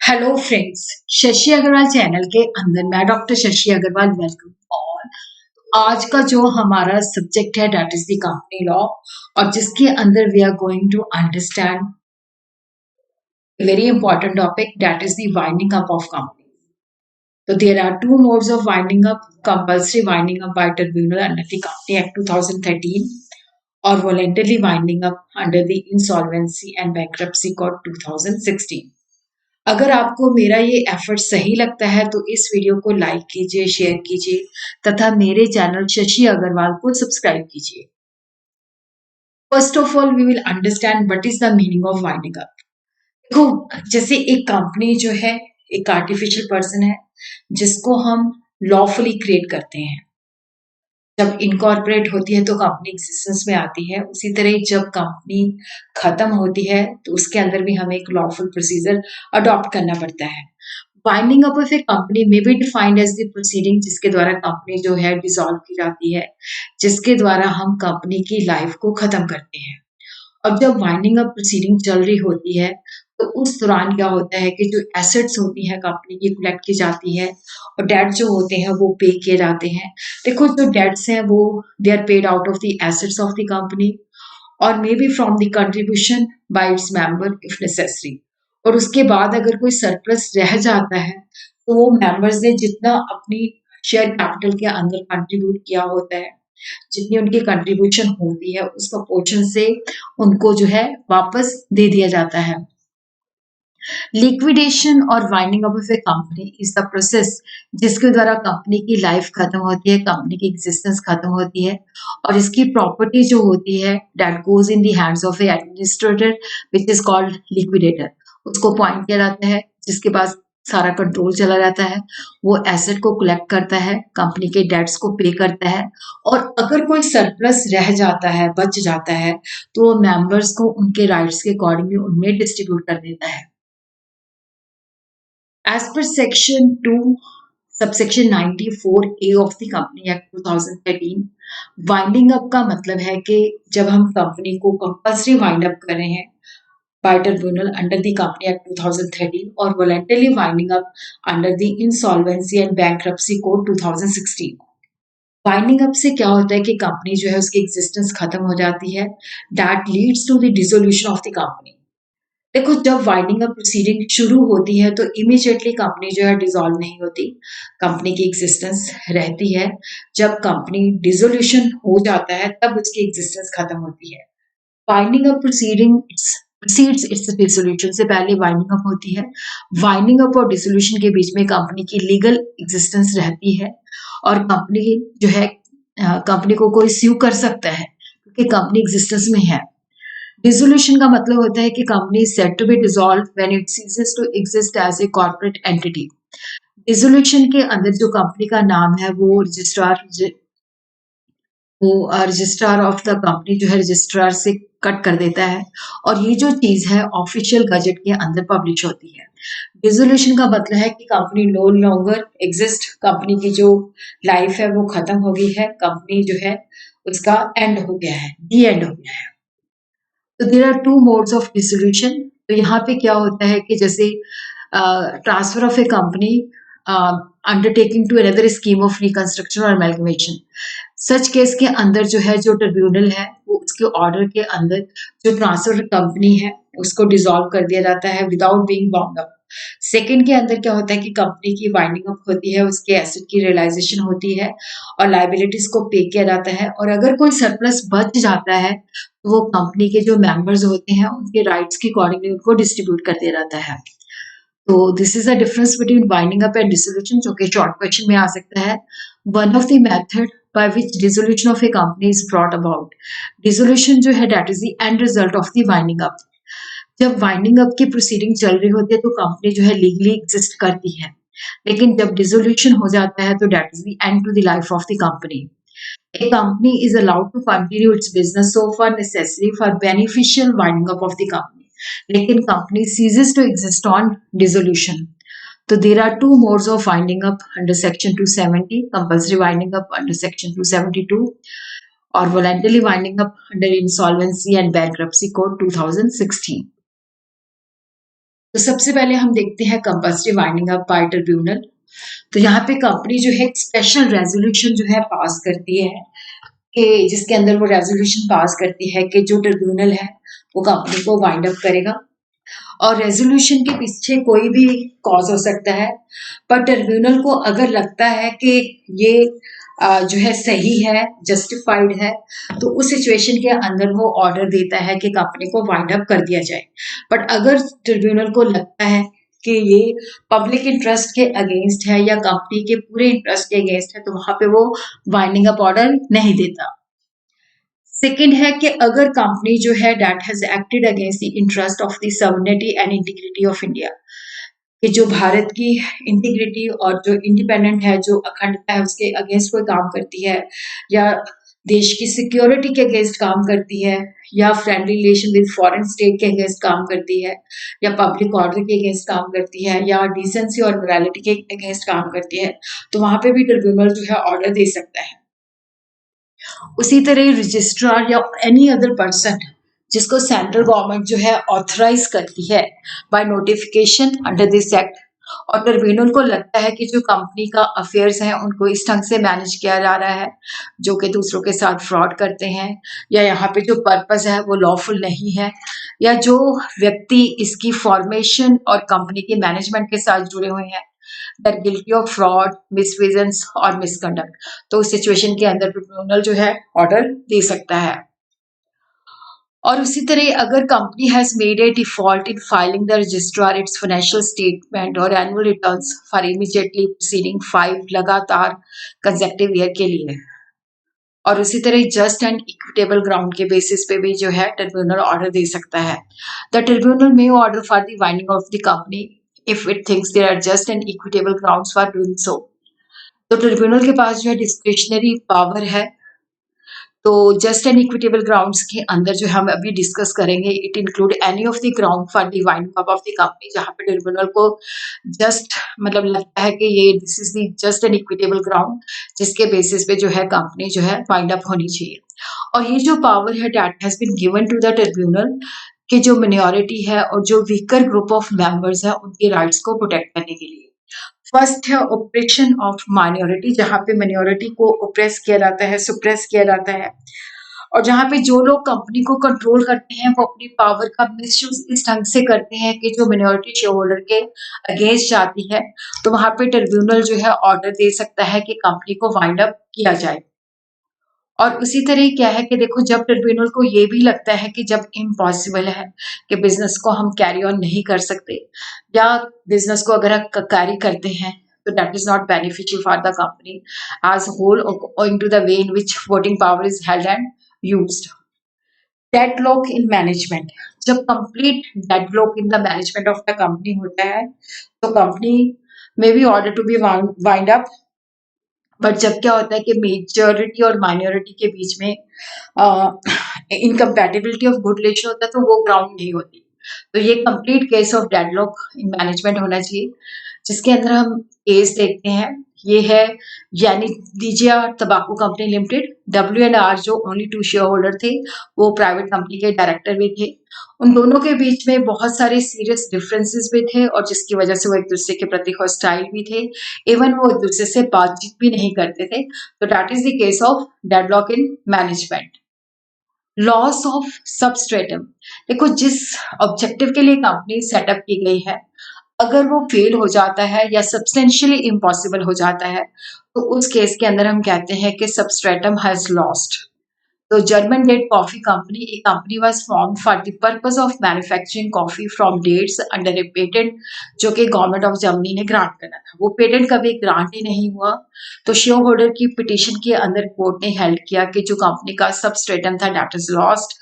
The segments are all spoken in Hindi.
Hello friends, Shashi Agarwal channel के अंदर मैं doctor Shashi Agarwal welcome all. आज का जो हमारा सब्जेक्ट है that is the company law, और जिसके अंदर we are going to understand very important topic that is the winding up of company. तो there are two modes of winding up: compulsory winding up by tribunal under the company act 2013 और voluntary winding up under the insolvency and bankruptcy code 2016। अगर आपको मेरा ये एफर्ट सही लगता है तो इस वीडियो को लाइक कीजिए, शेयर कीजिए तथा मेरे चैनल शशि अग्रवाल को सब्सक्राइब कीजिए। First of all we will understand what is the meaning of winding up. देखो, जैसे एक कंपनी जो है एक आर्टिफिशियल पर्सन है जिसको हम लॉफुली क्रिएट करते हैं। जब इनकॉर्पोरेट होती है तो कंपनी एग्जिस्टेंस में आती है, उसी तरह जब कंपनी खत्म होती है तो उसके अंदर भी हमें एक लॉफुल प्रोसीजर अडॉप्ट करना पड़ता है। Winding up of a company may be defined as the proceeding जिसके द्वारा कंपनी जो है डिसॉल्व की जाती है, जिसके द्वारा हम कंपनी की लाइफ को खत्म करते हैं। अब जब वाइंडिंग अप प्रोसीडिंग चल रही होती है तो उस दौरान क्या होता है कि जो एसेट्स होती हैं कंपनी की कलेक्ट की जाती है और डेट जो होते हैं वो पे किए जाते हैं। देखो, जो डेट्स हैं वो they are paid out of the assets of the company और may be from the contribution by its member if necessary. और उसके बाद अगर कोई सरप्लस रह जाता है तो वो मेंबर्स ने जितना अपनी शेयर कैपिटल के अंदर कंट्रीब्यूट किया होता है, जितनी उनकी कंट्रीब्यूशन होती है उस प्रपोर्शन से उनको जो है वापस दे दिया जाता है। लिक्विडेशन और winding up of a company is the process जिसके द्वारा कंपनी की लाइफ खत्म होती है, कंपनी की एग्जिस्टेंस खत्म होती है और इसकी प्रॉपर्टी जो होती है that goes in the hands of A administrator which is called liquidator. उसको पॉइंट किया जाता है जिसके पास सारा कंट्रोल चला जाता है। वो एसेट को कलेक्ट करता है, कंपनी के डेट्स को पे करता है और अगर कोई सरप्लस रह जाता है, बच जाता है, तो वो मेंबर्स को उनके राइट्स के अकॉर्डिंगली उनमें डिस्ट्रीब्यूट कर देता है। As per Section 2, Subsection 94A of the Company Act 2013, winding up का मतलब है कि जब हम कंपनी को कंपल्सरी वाइंड अप कर रहे हैं by tribunal under the Company Act 2013 और voluntarily winding up under the Insolvency and Bankruptcy Code 2016। Winding up से क्या होता है कि कंपनी जो है उसकी एग्जिस्टेंस खत्म हो जाती है, that leads to the dissolution of the company. देखो, जब वाइंडिंग अप प्रोसीडिंग शुरू होती है तो इमीडिएटली कंपनी जो है डिसॉल्व नहीं होती, कंपनी की एग्जिस्टेंस रहती है। जब कंपनी डिसोल्यूशन हो जाता है तब उसकी एग्जिस्टेंस खत्म होती है। Winding up proceeding precedes it's dissolution से पहले वाइंडिंग अप होती है। वाइंडिंग अप और डिसोल्यूशन के बीच में कंपनी की लीगल एग्जिस्टेंस रहती है और कंपनी जो है कंपनी को कोई स्यू कर सकता है क्योंकि कंपनी एग्जिस्टेंस में है। डिसोल्यूशन का मतलब होता है कि company is said to be dissolve when it ceases to exist as a corporate entity. Dissolution के अंदर जो कंपनी का नाम है वो रजिस्ट्रार ऑफ द कंपनी जो है रजिस्ट्रार से कट कर देता है और ये जो चीज है ऑफिशियल गजट के अंदर पब्लिश होती है। डिसोल्यूशन का मतलब है कि company no longer exist, company की जो लाइफ है वो खत्म हो गई है, कंपनी जो है उसका एंड हो गया है, दी एंड हो गया है। तो there are two modes of dissolution. तो यहाँ पे क्या होता है कि जैसे transfer of a company undertaking to another scheme of reconstruction और अमेलगमेशन। सच केस के अंदर जो है जो ट्रिब्यूनल है वो उसके ऑर्डर के अंदर जो ट्रांसफर कंपनी है उसको डिसॉल्व कर दिया जाता है without being bound up. Second के अंदर क्या होता है कि कंपनी की वाइंडिंग अप होती है, उसके एसेट की रियलाइजेशन होती है और लाइबिलिटीज को पे किया जाता है और अगर कोई सरप्लस बच जाता है तो वो कंपनी के जो मेंबर्स होते हैं उनके राइट्स के अकॉर्डिंगली उनको डिस्ट्रीब्यूट कर दिया जाता है। तो this is the difference between winding up and dissolution, जो कि शॉर्ट क्वेश्चन में आ सकता है। One of the method by which dissolution of a company is brought about. Dissolution जो है that is the end result of the winding up. जब वाइंडिंग अप की प्रोसीडिंग चल रही होती है तो कंपनी जो है लीगली एग्जिस्ट करती है, लेकिन जब डिसोल्यूशन हो जाता है तो that is the end to the life of the company. A company is allowed to continue its business so far necessary for beneficial winding up of the company. लेकिन company ceases to exist on dissolution. So there are two modes of winding up under Section 270, compulsory winding up under Section 272 or voluntarily winding up under Insolvency and Bankruptcy Code 2016. तो सबसे पहले हम देखते हैं compulsory winding up by tribunal. तो यहाँ पे कंपनी जो है एक स्पेशल रेजोल्यूशन जो है पास करती है कि जिसके अंदर वो रेजोल्यूशन पास करती है कि जो ट्रिब्यूनल है वो कंपनी को वाइंड अप करेगा। और रेजोल्यूशन के पीछे कोई भी कॉज हो सकता है, पर ट्रिब्यूनल को अगर लगता है कि ये जो है सही है, जस्टिफाइड है, तो उस सिचुएशन के अंदर वो ऑर्डर देता है कि कंपनी को वाइंड अप कर दिया जाए। बट अगर ट्रिब्यूनल को लगता है कि ये पब्लिक इंटरेस्ट के अगेंस्ट है या कंपनी के पूरे इंटरेस्ट के अगेंस्ट है, तो वहां पे वो वाइंडिंग अप ऑर्डर नहीं देता। सेकंड है कि अगर कंपनी जो है that has acted against the interest of the sovereignty and integrity of India, कि जो भारत की इंटीग्रिटी और जो इंडिपेंडेंट है, जो अखंडता है, उसके अगेंस्ट कोई काम करती है, या देश की सिक्योरिटी के अगेंस्ट काम करती है, या friendly relation with foreign state के अगेंस्ट काम करती है, या पब्लिक ऑर्डर के अगेंस्ट काम करती है, या डिसेंसी और मोरालिटी के अगेंस्ट काम करती है, तो वहां पे भी ट्रिब्यूनल जो है ऑर्डर दे सकता है। उसी तरह रजिस्ट्रार या एनी अदर पर्सन जिसको सेंट्रल गवर्नमेंट जो है ऑथराइज करती है by notification under this act, और ट्रिब्यूनल को लगता है कि जो कंपनी का अफेयर्स है उनको इस ढंग से मैनेज किया जा रहा है जो कि दूसरों के साथ फ्रॉड करते हैं, या यहाँ पे जो पर्पस है वो लॉफुल नहीं है, या जो व्यक्ति इसकी फॉर्मेशन और कंपनी के मैनेजमेंट के साथ जुड़े हुए हैं दैट गिल्टी ऑफ फ्रॉड, मिसविजन्स और मिसकंडक्ट, तो उस सिचुएशन के अंदर ट्रिब्यूनल जो है ऑर्डर दे सकता है। और उसी तरह अगर company has made a default in filing the registrar its financial statement और annual returns for immediately preceding 5 लगातार कंसेक्टिव ईयर के लिए, और उसी तरह जस्ट एंड इक्विटेबल ग्राउंड के बेसिस पे भी जो है ट्रिब्यूनल ऑर्डर दे सकता है। The tribunal may order for the winding of the company if it thinks there are just and equitable grounds for doing so. तो ट्रिब्यूनल के पास जो है डिस्क्रिशनरी पावर है। तो जस्ट एंड इक्विटेबल ग्राउंड्स के अंदर जो हम अभी डिस्कस करेंगे, it include any of the ground for the winding up of the company, जहां पे ट्रिब्यूनल को जस्ट मतलब लगता है कि ये this is the just and equitable ground जिसके बेसिस पे जो है कंपनी जो है वाइंड अप होनी चाहिए। और ये जो पावर है that has been given to the tribunal कि जो मिनॉरिटी है और जो वीकर ग्रुप ऑफ मेंबर्स है उनके राइट्स को प्रोटेक्ट करने के लिए। फर्स्ट है ऑपरेशन ऑफ माइनॉरिटी, जहां पे मिनॉरिटी को ओप्रेस किया जाता है, सुप्रेस किया जाता है, और जहां पे जो लोग कंपनी को कंट्रोल करते हैं वो अपनी पावर का मिसयूज इस ढंग से करते हैं कि जो मिनॉरिटी शेयर होल्डर के अगेंस्ट जाती है, तो वहां पे ट्रिब्यूनल जो है ऑर्डर दे सकता है कि कंपनी को वाइंड अप किया जाए। और उसी तरह क्या है कि देखो, जब ट्रिब्यूनल को ये भी लगता है कि जब इम्पॉसिबल है कि बिजनेस को हम कैरी ऑन नहीं कर सकते, या बिजनेस को अगर हम कैरी करते हैं तो that is not beneficial for the company as whole owing to the way in which voting power is held and used. Deadlock in management, जब complete deadlock in the management of the company होता है तो कंपनी में भी order to be wind up. But जब क्या होता है कि मेजॉरिटी और माइनॉरिटी के बीच में इनकम्पैटिबिलिटी ऑफ गुड रिलेशन होता है, तो वो ग्राउंड नहीं होती। तो ये complete case of deadlock in management होना चाहिए, जिसके अंदर हम केस देखते हैं। ये है यानी दीजिया तंबाकू कंपनी लिमिटेड, W&R जो ओनली 2 शेयर होल्डर थे, वो प्राइवेट कंपनी के डायरेक्टर भी थे। उन दोनों के बीच में बहुत सारे सीरियस डिफरेंसेस भी थे, और जिसकी वजह से वो एक दूसरे के प्रति हॉस्टाइल भी थे, इवन वो एक दूसरे से बातचीत भी नहीं करते थे। तो that is the case of deadlock in management. Loss of substratum, देखो जिस ऑब्जेक्टिव के लिए कंपनी सेटअप की गई है, अगर वो फेल हो जाता है या सब्सटेंशियली इम्पॉसिबल हो जाता है, तो उस केस के अंदर हम कहते हैं कि सबस्ट्रेटम हैज लॉस्ट। तो जर्मन डेट कॉफी कंपनी, एक company was form for the purpose of manufacturing coffee from dates under a patent, जो कि गवर्नमेंट ऑफ जर्मनी ने ग्रांट करा था। वो पेटेंट कभी ग्रांट ही नहीं हुआ। तो शेयर होल्डर की पिटीशन के अंदर कोर्ट ने हेल्ड किया कि जो कंपनी का सबस्ट्रेटम था दैट इज लॉस्ट,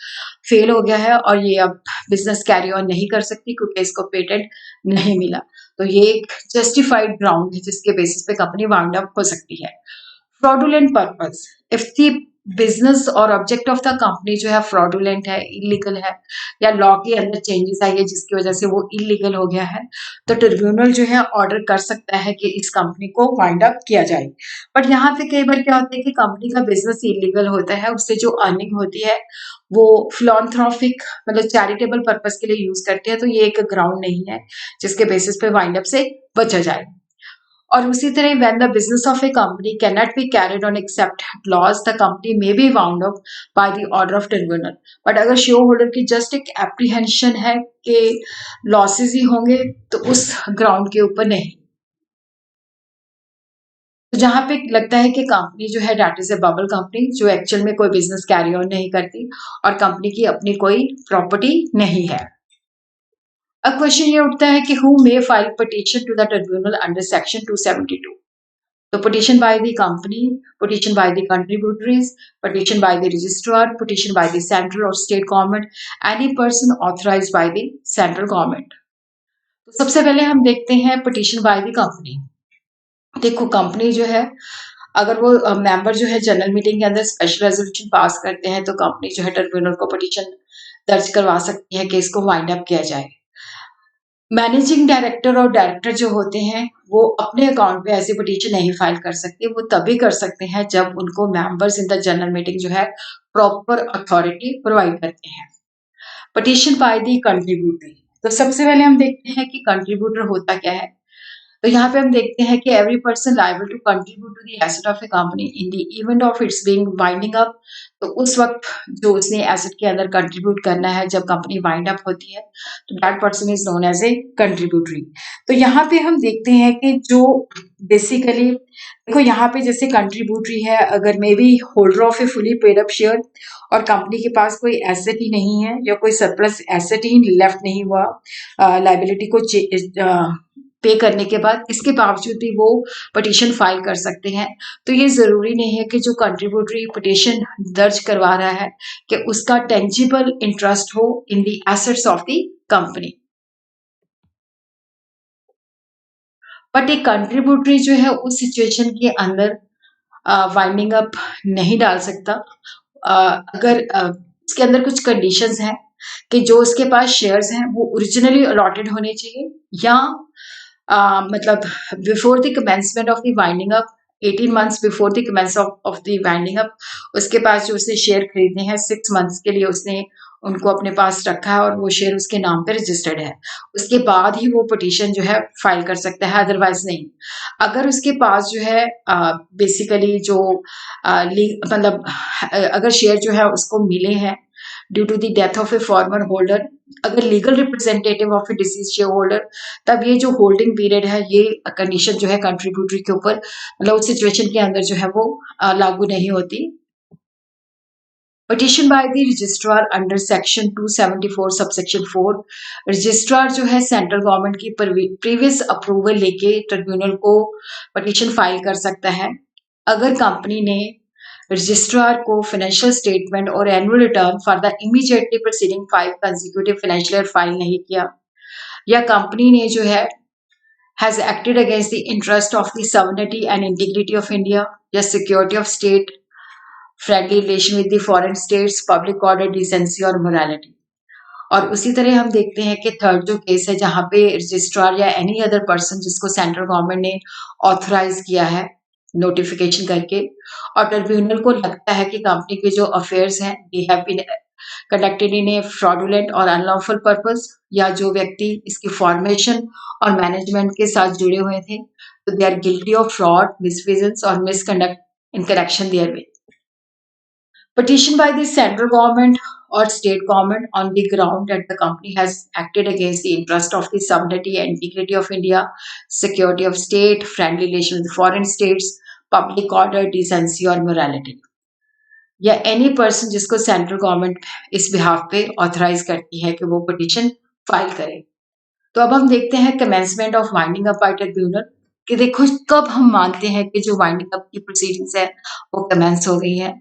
फेल हो गया है, और ये अब बिजनेस कैरी ऑन नहीं कर सकती क्योंकि इसको पेटेंट नहीं मिला। तो ये एक जस्टिफाइड ग्राउंड है जिसके बेसिस पे कंपनी वाइंड अप हो सकती है। fraudulent purpose, if the business और ऑब्जेक्ट ऑफ द कंपनी जो है फ्रॉडुलेंट है, इलीगल है, या लॉ के अंदर चेंजेस आई है जिसकी वजह से वो इलीगल हो गया है, तो ट्रिब्यूनल जो है ऑर्डर कर सकता है कि इस कंपनी को वाइंड अप किया जाए। बट यहाँ पे कई बार क्या होता है कि कंपनी का बिजनेस इलीगल होता है, उससे जो अर्निंग होती है वो फिलॉन्थ्रोपिक मतलब चैरिटेबल पर्पस के लिए यूज करते हैं, तो ये एक ग्राउंड नहीं है जिसके बेसिस पे वाइंड अप से बचा जाए। और उसी तरह when the business of a company cannot be carried on except loss, the company may be wound up by the order of tribunal. But अगर शेयर होल्डर की जस्ट एक एप्रीहेंशन है कि लॉसेस ही होंगे, तो उस ग्राउंड के ऊपर नहीं। तो जहां पे लगता है कि कंपनी जो है that is a bubble company जो एक्चुअल में कोई बिजनेस कैरी ऑन नहीं करती और कंपनी की अपनी कोई प्रॉपर्टी नहीं है। अब क्वेश्चन ये उठता है कि who may file petition to the tribunal under section 272। So petition by the company, petition by the contributories, petition by the registrar, petition by the central or state government, any person authorized by the central government. तो सबसे पहले हम देखते हैं petition by the company। देखो कंपनी जो है अगर वो मेंबर जो है जनरल मीटिंग के अंदर स्पेशल रेजोल्यूशन पास करते हैं तो कंपनी जो है ट्रिब्यूनल को पिटीशन दर्ज करवा सकती है कि इसको वाइंड अप किया जाए। मैनेजिंग डायरेक्टर और डायरेक्टर जो होते हैं वो अपने अकाउंट पे ऐसी पिटीशन नहीं फाइल कर सकते, वो तभी कर सकते हैं जब उनको members in the general meeting जो है प्रॉपर अथॉरिटी प्रोवाइड करते हैं। Petition by the contributor. तो सबसे पहले हम देखते हैं कि कंट्रीब्यूटर होता क्या है। तो यहाँ पे हम देखते हैं कि every person liable to contribute to the asset of a company in the event of its being winding up. तो उस वक्त जो उसने एसेट के अंदर कंट्रीब्यूट करना है जब कंपनी वाइंड अप होती है, तो that person is known as a contributory. तो यहाँ पे हम देखते हैं कि जो बेसिकली देखो यहाँ पे जैसे कंट्रीब्यूटरी है, अगर may be holder of A fully paid up share और कंपनी के पास कोई एसेट ही नहीं है या कोई सरप्लस एसेट ही लेफ्ट नहीं हुआ लाइबिलिटी को पे करने के बाद, इसके बावजूद भी वो पिटीशन फाइल कर सकते हैं। तो ये जरूरी नहीं है कि जो कंट्रीब्यूटरी पिटीशन दर्ज करवा रहा है कि उसका टेंजिबल इंटरेस्ट हो in the assets of the company. But एक कंट्रीब्यूटरी जो है उस सिचुएशन के अंदर वाइंडिंग अप नहीं डाल सकता अगर इसके अंदर कुछ कंडीशंस हैं कि जो उसके पास शेयर्स हैं वो ओरिजिनली अलॉटेड होने चाहिए, या मतलब before the commencement of the winding up 18 months before the commence of the winding up उसके पास जो उसने शेयर खरीदने हैं 6 मंथ्स के लिए उसने उनको अपने पास रखा है और वो शेयर उसके नाम पे रजिस्टर्ड है, उसके बाद ही वो पिटीशन जो है फाइल कर सकता है, अदरवाइज नहीं। अगर उसके पास जो है बेसिकली जो मतलब अगर शेयर जो है उसको मिले हैं due to the death of a former holder, अगर legal representative of a deceased share holder, तब ये जो होल्डिंग पीरियड है ये कंडीशन जो है कंट्रीब्यूटरी के ऊपर मतलब उस सिचुएशन के अंदर जो है वो लागू नहीं होती। Petition by the registrar under section 274 subsection 4। Registrar जो है सेंट्रल गवर्नमेंट की प्रीवियस अप्रूवल लेके ट्रिब्यूनल को पिटीशन फाइल कर सकता है अगर कंपनी ने रजिस्ट्रार को फाइनेंशियल स्टेटमेंट और annual return for the immediately preceding 5 consecutive financial year file नहीं किया, या कंपनी ने जो है has acted against the interest of the sovereignty and integrity of India, या security of state, friendly relation with the foreign states, public order, decency और morality। और उसी तरह हम देखते हैं कि थर्ड जो केस है जहां पे रजिस्ट्रार या एनी अदर पर्सन जिसको सेंट्रल गवर्नमेंट ने ऑथराइज किया है नोटिफिकेशन करके और ट्रिब्यूनल को लगता है कि कंपनी के जो अफेयर्स हैं they have been conducted in a fraudulent और अनलॉफुल पर्पस, या जो व्यक्ति इसकी फॉर्मेशन और मैनेजमेंट के साथ जुड़े हुए थे तो they are guilty of fraud, misfeasance और misconduct in connection therewith. Petition by the central government or state government on the ground that the company has acted against the interest of the sovereignty and integrity of India, security of state, friendly relation with foreign states, public order, decency और morality, या एनी पर्सन जिसको सेंट्रल गवर्नमेंट इस बिहाफ पे ऑथराइज करती है कि वो पिटीशन फाइल करे। तो अब हम देखते हैं commencement of winding up by tribunal कि देखो कब हम मानते हैं कि जो वाइंडिंग अप की प्रोसीडिंग्स है वो कमेंस हो गई है,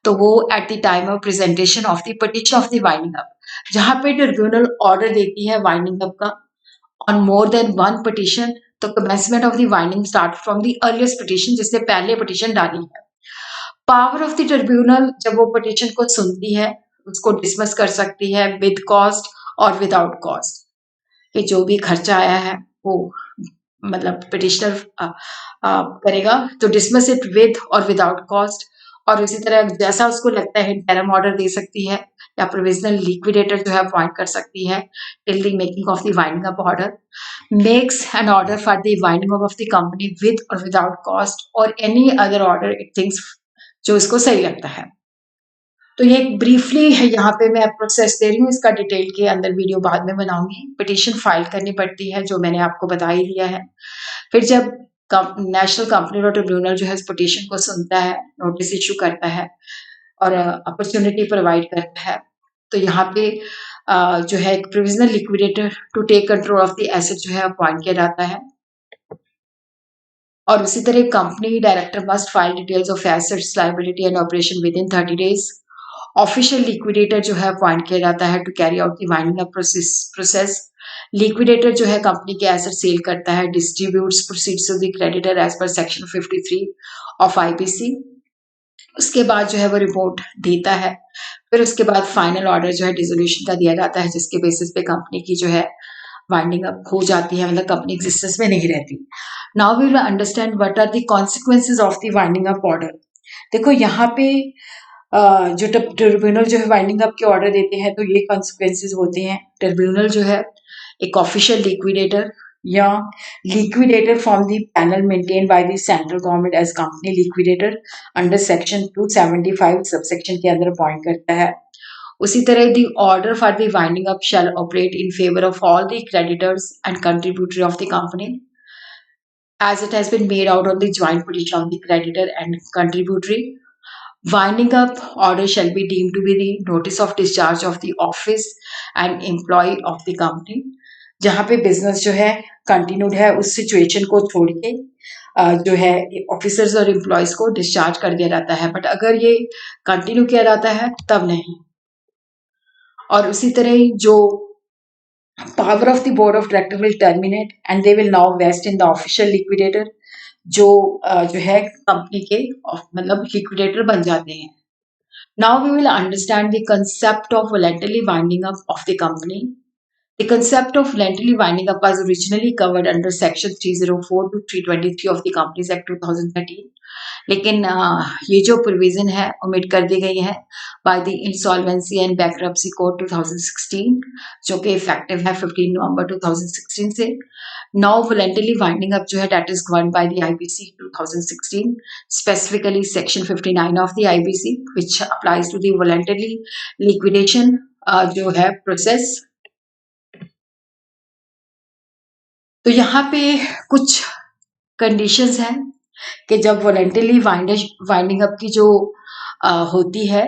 तो वो at the time of presentation of the petition of the winding up, जहां पे ट्रिब्यूनल ऑर्डर देती है वाइंडिंग अप का on more than one petition, तो commencement of the winding start from the earliest petition जिसने पहले पिटीशन डाली है। पावर ऑफ द ट्रिब्यूनल, जब वो पिटिशन को सुनती है उसको डिसमिस कर सकती है विद कॉस्ट और विदाउट कॉस्ट, कि जो भी खर्चा आया है वो मतलब पिटिशनर करेगा, तो डिसमिस इट विद और विदाउट कॉस्ट। और उसी तरह जैसा उसको लगता है इंटरम ऑर्डर दे सकती है या प्रोविजनल लिक्विडेटर जो है अपॉइंट कर सकती है till the making of the winding up order, makes an order for the winding up of the company with और विदाउट कॉस्ट और any other order it thinks जो इसको सही लगता है। तो ये एक ब्रीफली है, यहाँ पे मैं प्रोसेस दे रही हूँ, इसका डिटेल के अंदर वीडियो बाद में बनाऊंगी। पिटीशन फाइल करनी पड़ती है जो मैंने आपको बता ही दिया है। फिर जब नेशनल कंपनी लॉ ट्रिब्यूनल जो है इस पिटीशन को सुनता है, नोटिस इशू करता है और अपॉर्चुनिटी प्रोवाइड करता है, तो यहाँ पे जो है एक provisional liquidator to take control of the asset जो है अपॉइंट किया जाता है। और उसी तरह company director must file details of assets, liability and operation within 30 days. Official liquidator जो है अपॉइंट किया जाता है to carry out the winding up process. Liquidator जो है कंपनी के एसेट सेल करता है, distributes proceeds to the creditor as per section 53 of IPC. उसके बाद जो है वो रिपोर्ट देता है। फिर उसके बाद फाइनल ऑर्डर जो है डिसोल्यूशन का दिया जाता है, जिसके बेसिस पे कंपनी की जो है वाइंडिंग अप हो जाती है, मतलब कंपनी एग्जिस्टेंस में नहीं रहती। Now we will understand what are the consequences of the winding up order. देखो यहाँ पे जो ट्रिब्यूनल जो है वाइंडिंग अप के ऑर्डर देते हैं तो ये कॉन्सिक्वेंसेज होते हैं। ट्रिब्यूनल जो है एक ऑफिशियल लिक्विडेटर या liquidator from the panel maintain by the central government as company liquidator under section 275 subsection के अंदर अपॉइंट करता है। उसी तरह the order for the winding up shall operate in favour of all the creditors and contributory of the company as it has been made out on the joint petition of the creditor and contributory. Winding up order shall be deemed to be the notice of discharge of the office and employee of the company. जहाँ पे बिजनेस जो है कंटिन्यूड है उस सिचुएशन को छोड़ के जो है ऑफिसर्स और एम्प्लॉयज को डिस्चार्ज कर दिया जाता है, बट अगर ये कंटिन्यू किया जाता है तब नहीं। और उसी तरह जो power of the board of director will terminate and they will now vest in the official liquidator, जो है कंपनी के मतलब लिक्विडेटर बन जाते हैं। Now we will understand the concept of voluntarily winding up of the company. The concept of voluntarily winding up was originally covered under section 304 to 323 of the Companies Act 2013. लेकिन ये जो प्रोविजन है ओमिट कर दी गई है by the insolvency and bankruptcy code 2016, जो कि इफेक्टिव है 15 नवंबर 2016 से। नाउ वॉलंटरी वाइंडिंग अप जो है that is govern by the IBC 2016, specifically section 59 of the IBC which applies to the voluntary liquidation जो है प्रोसेस। तो यहाँ पे कुछ कंडीशंस हैं कि जब वॉलंटरी वाइंडिंग अप की जो होती है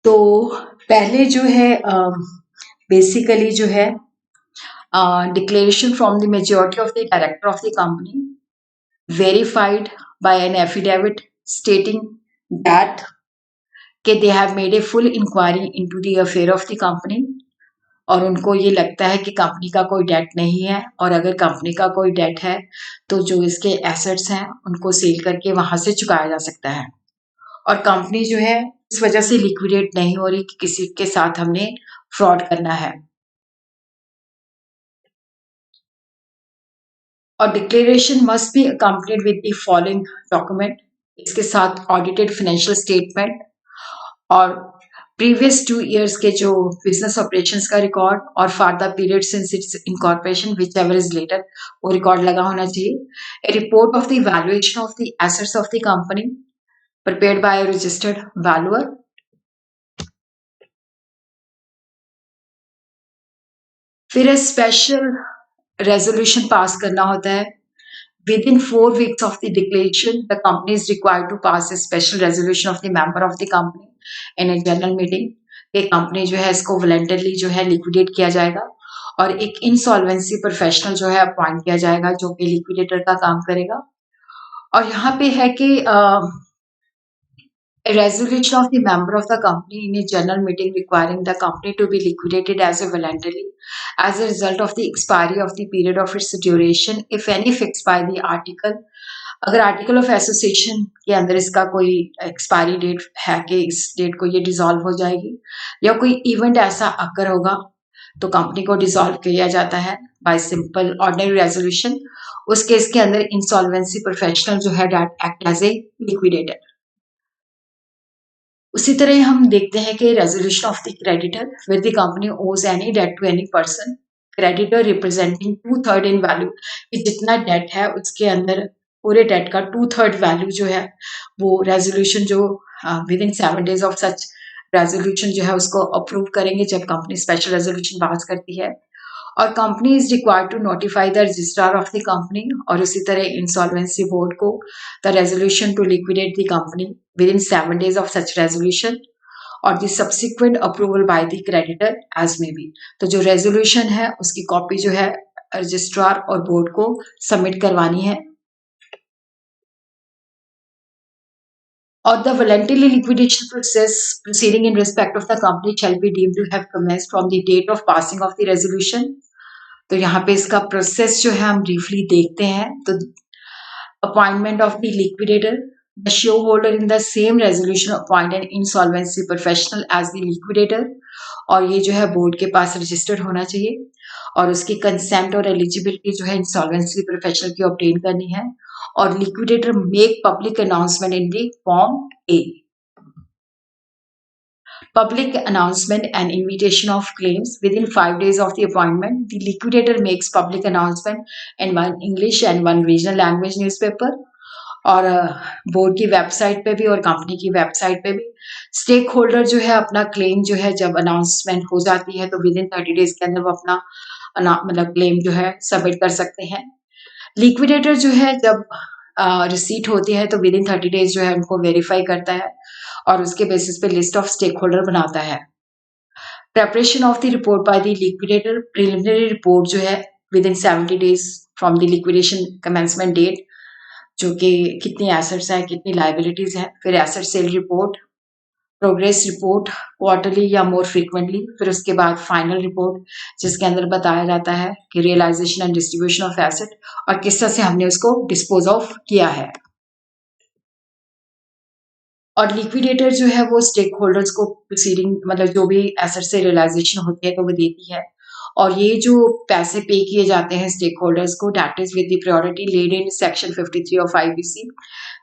तो पहले जो है बेसिकली जो है declaration from the majority of the director of the company verified by an affidavit stating that कि they have made a full inquiry into the affair of the company, और उनको ये लगता है कि कंपनी का कोई डेट नहीं है, और अगर कंपनी का कोई डेट है तो जो इसके एसेट्स हैं उनको सेल करके वहां से चुकाया जा सकता है। और कंपनी जो है इस वजह से लिक्विडेट नहीं हो रही कि किसी के साथ हमने फ्रॉड करना है। और declaration must be accompanied with the following document, इसके साथ ऑडिटेड फाइनेंशियल स्टेटमेंट और प्रीवियस 2 years के जो बिजनेस ऑपरेशंस का रिकॉर्ड और for the period since its incorporation whichever is later वो रिकॉर्ड लगा होना चाहिए। A report of the valuation of the assets of the company prepared by a registered valuer। फिर स्पेशल रेजोल्यूशन पास करना होता है। Within 4 weeks of the declaration, the company is required to pass a special resolution of the member of the company in a general meeting। ये कंपनी जो है इसको वॉलंटरली जो है लिक्विडेट किया जाएगा और एक इंसॉल्वेंसी प्रोफेशनल जो है अपॉइंट किया जाएगा जो कि लिक्विडेटर का काम करेगा। और यहाँ पे है कि a resolution of the member of the company in a general meeting requiring the company to be liquidated as a voluntarily as a result of the expiry of the period of its duration, if any, fixed by the article अगर आर्टिकल ऑफ एसोसिएशन के अंदर इसका कोई एक्सपायरी डेट है कि इस डेट को ये डिसॉल्व हो जाएगी, या कोई इवेंट ऐसा अकर होगा, तो कंपनी को डिसॉल्व किया जाता है बाय सिंपल ऑर्डिनरी रेजोल्यूशन। उस केस के अंदर इंसॉल्वेंसी प्रोफेशनल जो है that act as a liquidator. उसी तरह हम देखते हैं कि resolution of the creditor with the company owes any debt to any person, creditor representing 2/3 in value, कि जितना डेट है उसके अंदर पूरे डेट का 2/3 वैल्यू जो है वो रेजोल्यूशन जो with in 7 days of such resolution जो है उसको अप्रूव करेंगे जब कंपनी स्पेशल रेजोल्यूशन पास करती है। और company is required to notify the registrar of the company, और उसी तरह इंसॉल्वेंसी बोर्ड को the resolution to liquidate the company within 7 days of such resolution, और the subsequent approval by the creditor as may be. तो जो रेजोल्यूशन है उसकी कॉपी जो है रजिस्ट्रार और बोर्ड को सबमिट करवानी है। Or the voluntary liquidation process proceeding in respect of the company shall be deemed to have commenced from the date of passing of the resolution। तो यहाँ पे इसका प्रोसेस जो है हम ब्रीफली देखते हैं। तो appointment of the liquidator, the shareholder in the same resolution appoint an insolvency professional as the liquidator, और ये जो है बोर्ड के पास रजिस्टर्ड होना चाहिए, और उसकी कंसेंट और एलिजिबिलिटी जो है इंसॉल्वेंसी प्रोफेशनल की ऑब्टेन करनी है। और liquidator make public announcement in the form A, public announcement and invitation of claims within 5 days of the appointment. The liquidator makes public announcement in one English and one regional language newspaper, और बोर्ड की वेबसाइट पे भी और कंपनी की वेबसाइट पे भी। स्टेक होल्डर जो है अपना क्लेम जो है जब अनाउंसमेंट हो जाती है तो विद इन 30 डेज के अंदर वो अपना मतलब क्लेम जो है सबमिट कर सकते हैं। लिक्विडेटर जो है जब रिसीट होती है तो विद इन 30 डेज जो है उनको वेरीफाई करता है और उसके बेसिस पे लिस्ट ऑफ स्टेक होल्डर बनाता है। Preparation of the report by the liquidator, preliminary report जो है within 70 days from the liquidation commencement date, जो कि कितनी एसेट्स है कितनी लाइबिलिटीज है। फिर asset sale report, progress report quarterly या मोर फ्रीक्वेंटली। फिर उसके बाद फाइनल रिपोर्ट जिसके अंदर बताया जाता है कि realisation and distribution of asset और किस तरह से हमने उसको डिस्पोज ऑफ किया है। और लिक्विडेटर जो है वो स्टेक होल्डर्स को प्रोसीडिंग मतलब जो भी एसेट से रियलाइजेशन होती है तो वो देती है, और ये जो पैसे पे किए जाते हैं स्टेक होल्डर्स को debt is with the priority laid in section 53 of IBC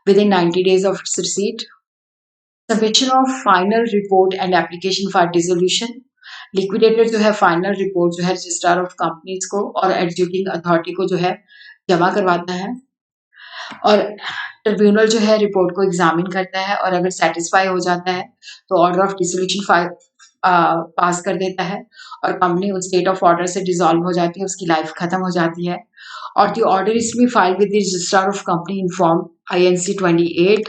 within 90 days of its receipt. Submission of final report and application for dissolution, liquidator जो है फाइनल रिपोर्ट जो है रजिस्ट्रार ऑफ कंपनीज को और एग्जीक्यूटिंग अथॉरिटी को जो है जमा करवाता है, और ट्रिब्यूनल जो है रिपोर्ट को एग्जामिन करता है और अगर सेटिस्फाई हो जाता है तो ऑर्डर ऑफ डिसोल्यूशन पास कर देता है, और कंपनी उस डेट ऑफ ऑर्डर से डिसॉल्व हो जाती है, उसकी लाइफ खत्म हो जाती है। और the order is be file with the registrar of company in form INC 28